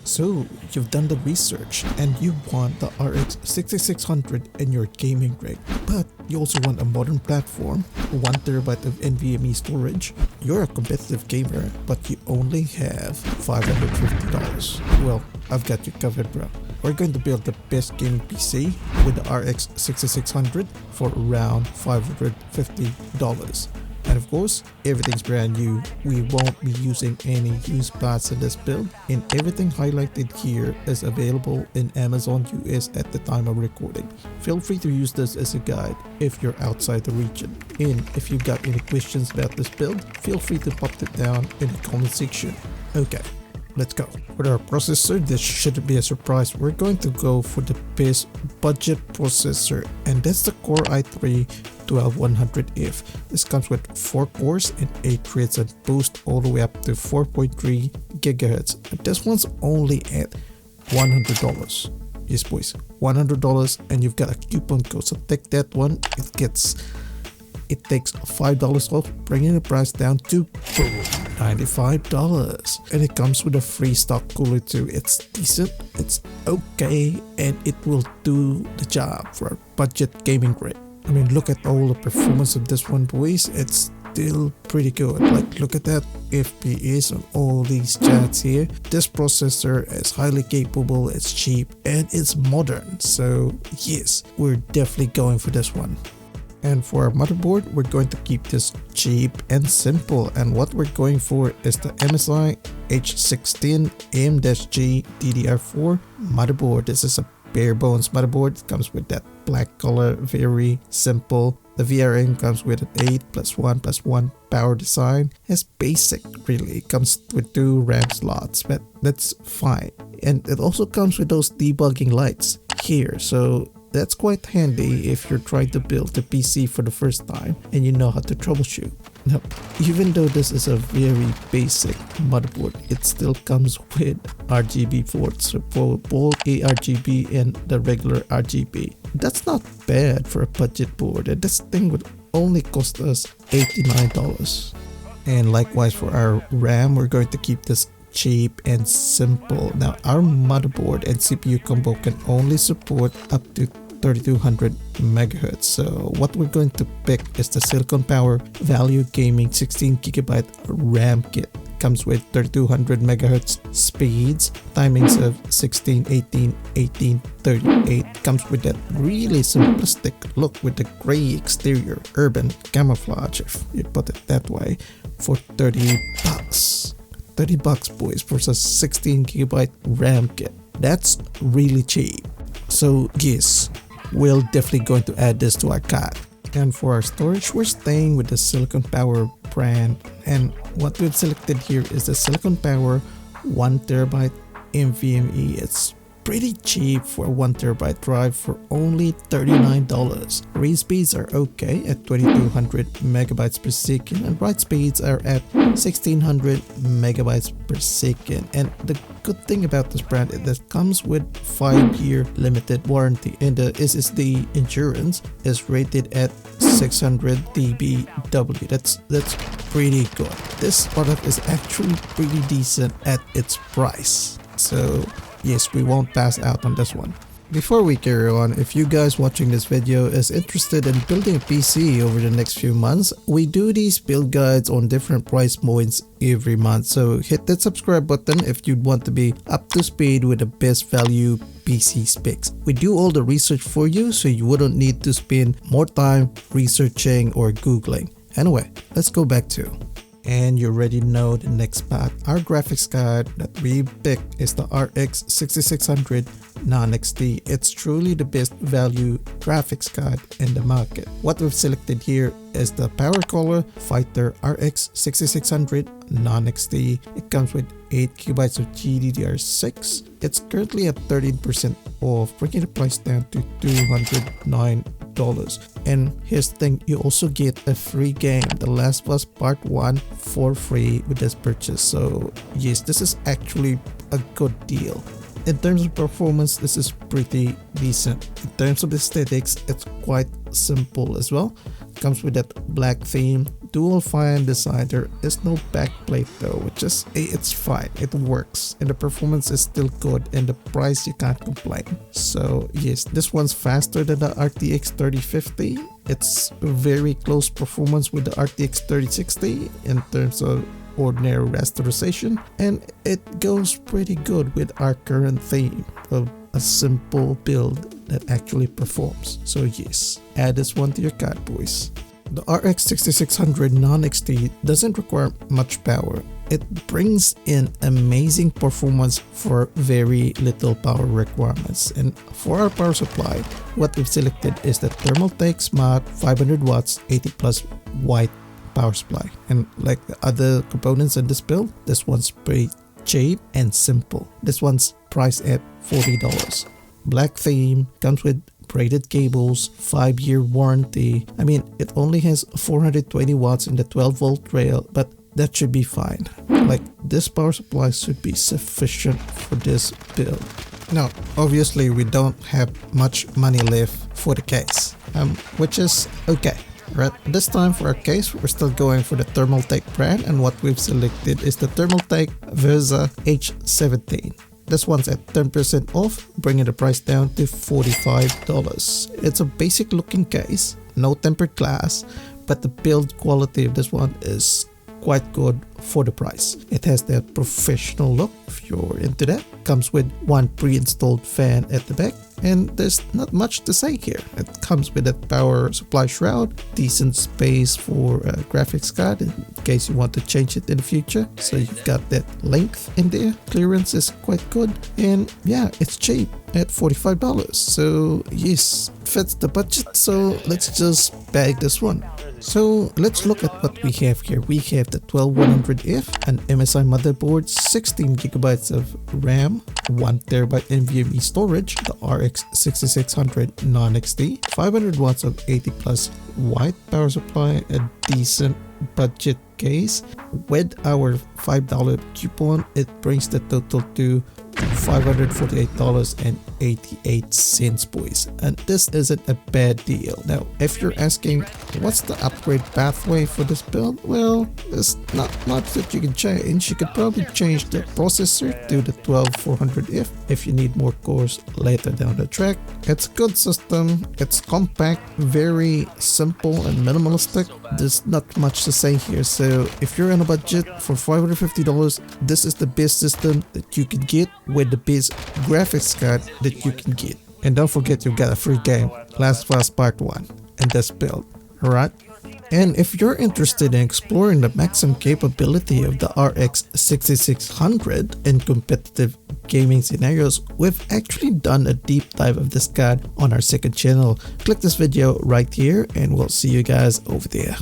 So, you've done the research and you want the RX 6600 in your gaming rig, but you also want a modern platform, 1TB of Nvme storage. You're a competitive gamer, but you only have $550. Well, I've got you covered, bro. We're going to build the best gaming PC with the RX 6600 for around $550. And of course, everything's brand new. We won't be using any used parts in this build, and everything highlighted here is available in Amazon US at the time of recording. Feel free to use this as a guide if you're outside the region. And if you've got any questions about this build, feel free to pop it down in the comment section. Okay, let's go. For our processor, this shouldn't be a surprise. We're going to go for the best budget processor, and that's the Core i3-12100F. This comes with 4 cores and 8 threads and boost all the way up to 4.3 GHz. This one's only at $100. Yes boys, $100, and you've got a coupon code, so take that one. It takes $5 off, bringing the price down to $95. And it comes with a free stock cooler too. It's decent, it's okay, and it will do the job for a budget gaming rig. I mean, look at all the performance of this one, boys. It's still pretty good. Like, look at that FPS on all these chats here. This processor is highly capable, it's cheap, and it's modern. So yes, we're definitely going for this one. And for our motherboard, we're going to keep this cheap and simple. And what we're going for is the MSI H16 M-G DDR4 motherboard. This is a bare bones motherboard. It comes with that black color, very simple. The VRM comes with an 8+1+1 power design. It's basic really. It comes with 2 RAM slots, but that's fine. And it also comes with those debugging lights here. So that's quite handy if you're trying to build the PC for the first time and you know how to troubleshoot. Now, even though this is a very basic motherboard, it still comes with RGB ports for both ARGB and the regular RGB. That's not bad for a budget board, and this thing would only cost us $89. And likewise for our RAM, we're going to keep this cheap and simple. Now, our motherboard and CPU combo can only support up to 3200 MHz. So what we're going to pick is the Silicon Power Value Gaming 16GB RAM kit. Comes with 3200 MHz speeds, timings of 16, 18, 18, 38. Comes with that really simplistic look with the gray exterior, urban camouflage if you put it that way, for $30. $30 boys for a 16GB RAM kit. That's really cheap. So yes, we're definitely going to add this to our cart. And for our storage, we're staying with the Silicon Power brand, and what we've selected here is the Silicon Power 1TB Nvme. It's pretty cheap for a 1TB drive for only $39. Read speeds are okay at 2200 megabytes per second, and write speeds are at 1600 megabytes per second. And the good thing about this brand is that it comes with 5-year limited warranty, and the SSD endurance is rated at 600 dBW. That's pretty good. This product is actually pretty decent at its price. So yes, we won't pass out on this one. Before we carry on, if you guys watching this video is interested in building a PC over the next few months, we do these build guides on different price points every month. So hit that subscribe button if you'd want to be up to speed with the best value PC specs. We do all the research for you, so you wouldn't need to spend more time researching or Googling. Anyway, let's go back to. And you already know the next part. Our graphics card that we picked is the RX 6600 Non-XT. It's truly the best value graphics card in the market. What we've selected here is the Power Color Fighter RX 6600 Non-XT. It comes with 8GB of GDDR6. It's currently at 13% off, bringing the price down to $209. And here's the thing, you also get a free game, The Last of Us Part 1, for free with this purchase. So yes, this is actually a good deal. In terms of performance, this is pretty decent. In terms of aesthetics, it's quite simple as well. It comes with that black theme, dual fan design. There is no backplate though, which is, it's fine, it works, and the performance is still good, and the price you can't complain. So yes, this one's faster than the RTX 3050. It's very close performance with the RTX 3060 in terms of ordinary rasterization, and it goes pretty good with our current theme of a simple build that actually performs. So yes, add this one to your card, boys. The RX 6600 non-XT doesn't require much power. It brings in amazing performance for very little power requirements. And for our power supply, what we've selected is the Thermaltake Smart 500 watts 80 plus white power supply. And like the other components in this build, this one's pretty cheap and simple. This one's priced at $40. Black theme, comes with braided cables, 5-year warranty. I mean, it only has 420 watts in the 12 volt rail, but that should be fine. Like, this power supply should be sufficient for this build. Now, obviously we don't have much money left for the case, which is okay. Right, this time for our case, we're still going for the Thermaltake brand, and what we've selected is the Thermaltake Versa H17. This one's at 10% off, bringing the price down to $45. It's a basic looking case, no tempered glass, but the build quality of this one is quite good for the price. It has that professional look if you're into that. Comes with one pre-installed fan at the back, and there's not much to say here. It comes with a power supply shroud, decent space for a graphics card in case you want to change it in the future. So you've got that length in there. Clearance is quite good, and yeah, it's cheap at $45. So yes, fits the budget. So let's just bag this one. So let's look at what we have here. We have the 12100F, an MSI motherboard, 16GB of RAM, 1TB NVMe storage, the RX 6600 non-XT, 500 watts of 80 plus white power supply, a decent budget case. With our $5 coupon, it brings the total to $548.88, boys, and this isn't a bad deal. Now, if you're asking what's the upgrade pathway for this build, well, there's not much that you can change. You could probably change the processor to the 12400F if you need more cores later down the track. It's a good system, it's compact, very simple and minimalistic. There's not much to say here. So if you're on a budget for $550, this is the best system that you can get with the best graphics card that you can get. And don't forget, you got a free game, Last of Us Part 1, in this build, alright? And if you're interested in exploring the maximum capability of the RX 6600 in competitive gaming scenarios, we've actually done a deep dive of this card on our second channel. Click this video right here and we'll see you guys over there.